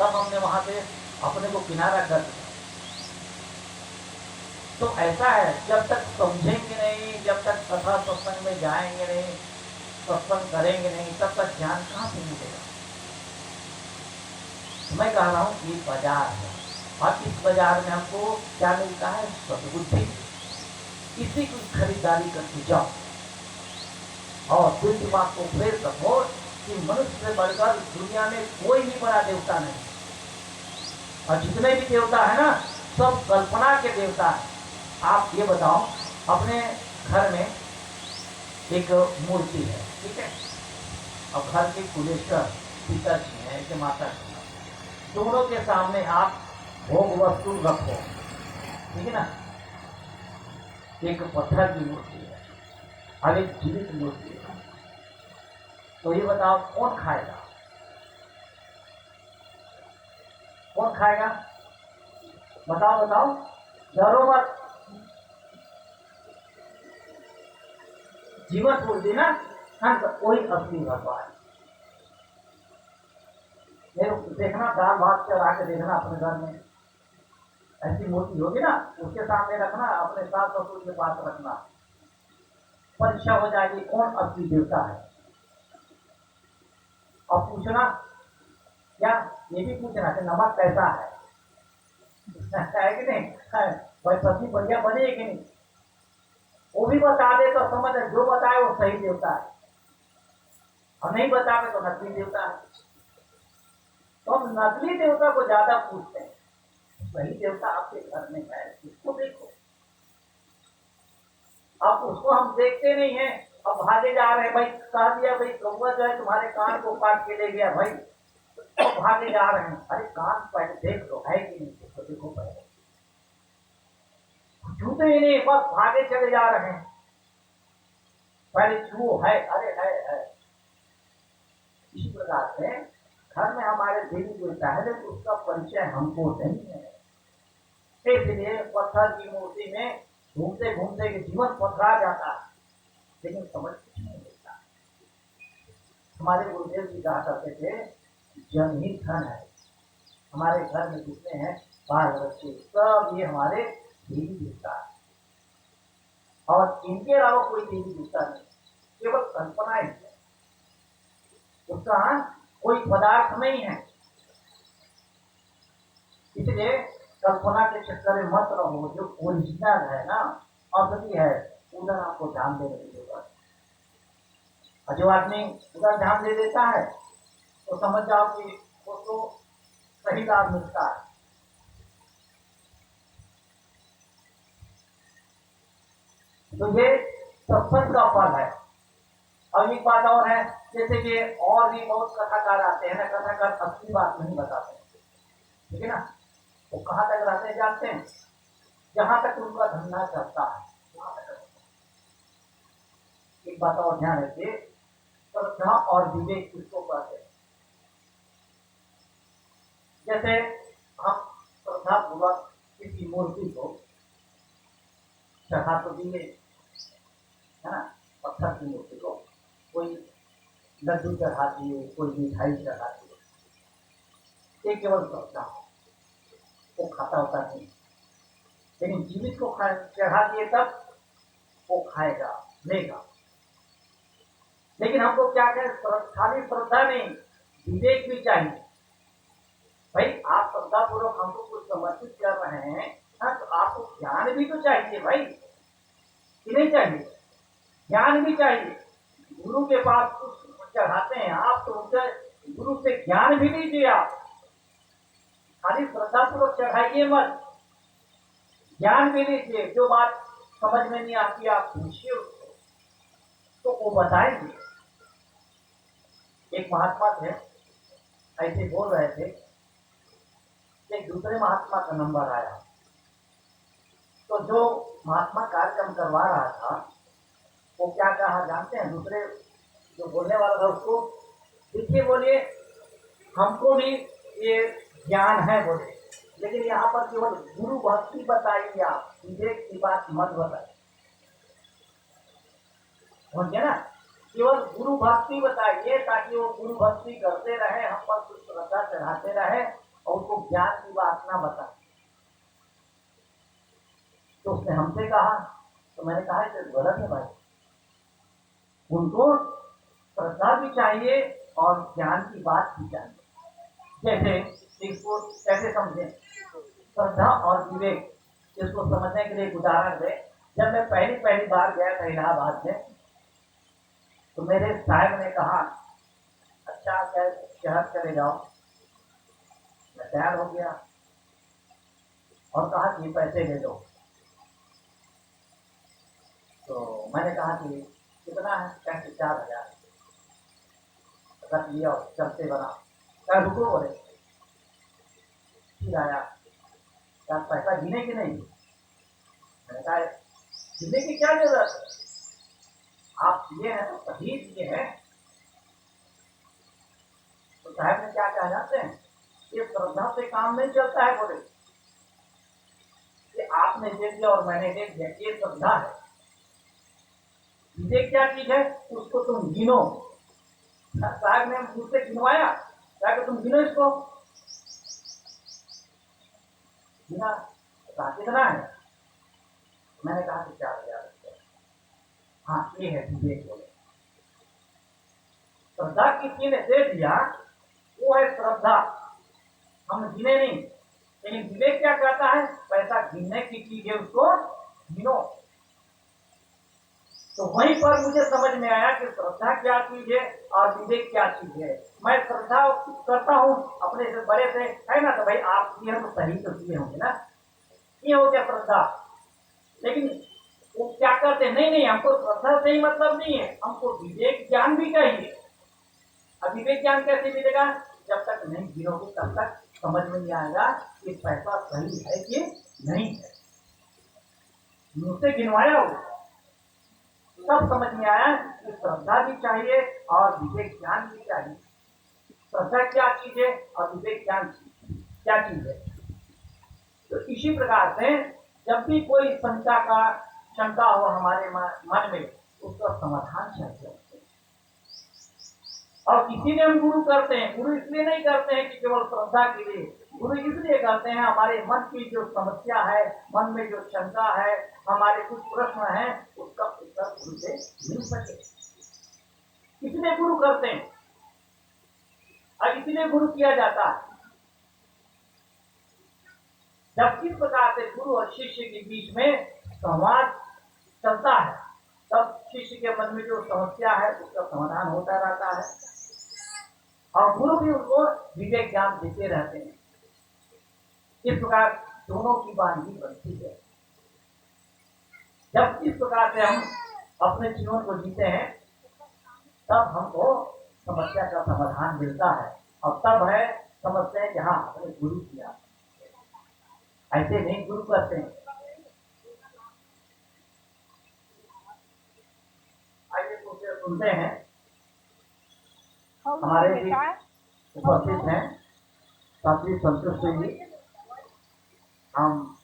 तब हमने वहां से अपने को किनारा कर दिया। तो ऐसा है, जब तक समझेंगे नहीं, जब तक कथा सत्संग में जाएंगे नहीं, सत्संग करेंगे नहीं, तब तक ज्ञान कहाँ से मिलेगा। मैं कह रहा हूं ये बाजार है, और इस बाजार में हमको क्या मिलता है? सद्बुद्धि। इसी की खरीदारी करके जाओ और दूसरी बात को फिर रखो कि मनुष्य से बढ़कर दुनिया में कोई भी बड़ा देवता नहीं, और जितने भी देवता है ना सब कल्पना के देवता है। आप ये बताओ, अपने घर में एक मूर्ति है, ठीक है, और घर के कुलेश्वर पिताजी है कि माता जी, दोनों के सामने आप भोग वस्तु रखो, ठीक है ना। एक पत्थर की मूर्ति है और एक जीवित मूर्ति है, तो ये बताओ कौन खाएगा? कौन खाएगा? बताओ बताओ, डरो मत। जीवन मूर्ति ना, हाँ, तो कोई असली भगवान। देखना, दाल भात चढ़ा के देखना अपने घर में ऐसी मूर्ति होगी ना, उसके सामने रखना, अपने सास ससुर के पास रखना, परीक्षा हो जाएगी कौन असली देवता है। और पूछना क्या, ये भी पूछना कि नमक कैसा है कि नहीं, भाई सब्जी बढ़िया बनी है कि नहीं, वो भी बता दे तो समझ, जो बताए वो सही देवता है, और नहीं बतावे तो नकली देवता है। तो हम नकली देवता को ज्यादा पूछते हैं, सही देवता आपके घर में है, उसको देखो। अब उसको हम देखते नहीं है, अब भागे जा रहे हैं, भाई कह दिया भाई कौवा जो है तुम्हारे कान को काट के ले गया भाई, तो भागे जा रहे हैं। अरे कान पहले देख लो है कि नहीं, तो देखो पहले, छूते ही नहीं, बस भागे चले जा रहे हैं, पहले छू है, अरे है। इसी प्रकार से घर में हमारे देवी देवता है, लेकिन उसका परिचय हमको नहीं है। इसलिए पत्थर की मूर्ति में घूमते घूमते जीवन पथरा जाता है, लेकिन समझ कुछ नहीं मिलता। हमारे गुरुदेव जी कहा करते थे, जन ही धन है। हमारे घर में जितने हैं बाल बच्चे, सब ये हमारे देवी देवता है, और इनके अलावा कोई देवी देवता नहीं, केवल कल्पना ही है, उसका कोई पदार्थ नहीं है। इसलिए कल्पना के चक्कर में मत रहो, जो ओरिजिनल है ना, असली है, उधर आपको ध्यान देने की जरूरत है। और जो आदमी उधर ध्यान दे देता है तो समझ जाओ कि उसको सही लाभ मिलता है। तो ये सत्संग का फल है। और एक बात और है, जैसे कि और भी बहुत कथाकार आते हैं ना, कथाकार असली बात नहीं बताते, ठीक है ना, वो कहाँ तक रहते हैं जानते हैं? जहां तक उनका धंधा चलता है वहां तक। एक बात और ध्यान रखिए, श्रद्धा और विवेक किसको कहते हैं? जैसे हम श्रद्धा पूर्वक किसी मूर्ति को चढ़ा तो दिए, है ना, पत्थर की मूर्ति को, कोई लड्डू चढ़ा दिए, कोई मिठाई चढ़ा दिए, ये केवल श्रद्धा है, वो खाता होता नहीं। लेकिन जीवित को चढ़ा दिए तब वो खाएगा, लेगा। लेकिन हमको क्या करें, खाली श्रद्धा नहीं, विवेक भी चाहिए। भाई आप श्रद्धा पूर्वक हमको कुछ समर्पित कर रहे हैं, हाँ, तो आपको ज्ञान भी तो चाहिए भाई, कि नहीं चाहिए? ज्ञान भी चाहिए। गुरु के पास कुछ चढ़ाते हैं आप, तो उनसे गुरु से ज्ञान भी लीजिए। आप खाली श्रद्धा पूर्वक चढ़ाइए मत, ज्ञान भी लीजिए। जो बात समझ में नहीं आती आप पूछिए उसको, तो वो बताएंगे। एक महात्मा थे, ऐसे बोल रहे थे, एक दूसरे महात्मा का नंबर आया, तो जो महात्मा कार्यक्रम करवा रहा था वो क्या कहा जानते हैं? दूसरे जो बोलने वाला था उसको, देखिए बोलिए हमको भी ये ज्ञान है बोले, लेकिन यहाँ पर केवल गुरु भक्ति बताइए, आप विवेक की बात मत बताइए, समझे ना? केवल गुरु भक्ति बताइए, ताकि वो गुरु भक्ति करते रहे, हम पर कुछ श्रद्धा चढ़ाते रहे, और उसको ज्ञान की बात ना बता, तो उसने हमसे कहा, तो मैंने कहा ये गलत है भाई। उनको श्रद्धा भी चाहिए और ज्ञान की बात भी चाहिए। जैसे इसको कैसे समझें, श्रद्धा और विवेक, इसको समझने के लिए एक उदाहरण दे। जब मैं पहली पहली बार गया था इलाहाबाद में, तो मेरे साहब ने कहा अच्छा क्या शहर चले जाओ। मैं तैयार हो गया और कहा कि पैसे दे दो। तो मैंने कहा कि कितना है, कैसे 4,000 रख लिया और चलते बना। क्या रुको बोले, फिर आया क्या पैसा गिने की नहीं। मैंने कहा गिने की क्या जरूरत है, आप दिए हैं तो सही दिए हैं। तो साहब ने क्या कहा जानते हैं, ये श्रद्धा से काम नहीं चलता है। बोले कि आपने दे दिया और मैंने दे दिया, ये श्रद्धा है। विवेक क्या चीज है, उसको तुम गिनो। साहब ने मुझसे गिनवाया, क्या कि तुम गिनो इसको। गिना, कहा कितना है, मैंने कहा कि 4,000। हाँ ये है विवेक। बोले श्रद्धा किसी ने दे दिया, वो है श्रद्धा, हम गिने नहीं। लेकिन विवेक क्या कहता है, पैसा गिनने की चीज है, उसको गिनो। तो वहीं पर मुझे समझ में आया कि श्रद्धा क्या चीज है और विवेक क्या चीज है। मैं श्रद्धा करता हूँ अपने से बड़े से, है ना, तो भाई आप किए हैं तो सही तो किए होंगे ना, ये हो गया श्रद्धा। लेकिन वो क्या करते हैं, नहीं नहीं हमको श्रद्धा से ही मतलब नहीं है, हमको विवेक ज्ञान भी चाहिए। अब विवेक ज्ञान कैसे मिलेगा, जब तक नहीं गिनोगे तब तक समझ में नहीं आएगा कि पैसा सही है कि नहीं है। मुझसे गिनवाया हो तब समझ में आया कि श्रद्धा भी चाहिए और विवेक ज्ञान भी चाहिए। श्रद्धा क्या चीज है और विवेक ज्ञान क्या चीज है। तो इसी प्रकार से जब भी कोई शंका हो हमारे मन में, उसका समाधान चाहिए। और इसीलिए हम गुरु करते हैं। गुरु इसलिए नहीं करते हैं कि केवल श्रद्धा के लिए, गुरु इसलिए करते हैं हमारे मन की जो समस्या है, मन में जो शंका है, हमारे कुछ प्रश्न है, उसका उत्तर गुरु से मिल सके, इसलिए गुरु करते हैं और इसलिए गुरु किया जाता है। जब किस प्रकार से गुरु और शिष्य के बीच में संवाद चलता है, तब शिष्य के मन में जो समस्या है उसका समाधान होता रहता है और गुरु भी उनको विवेक ज्ञान देते रहते हैं। इस प्रकार दोनों की बांधी बनती है। जब इस प्रकार से हम अपने जीवन को जीते हैं, तब हमको समस्या का समाधान मिलता है और तब है समस्या जहां अपने गुरु किया। ऐसे नहीं गुरु करते हैं। आइए दूसरे सुनते हैं, हमारे भी उपस्थित हैं साथी संतुष्ट जी। हम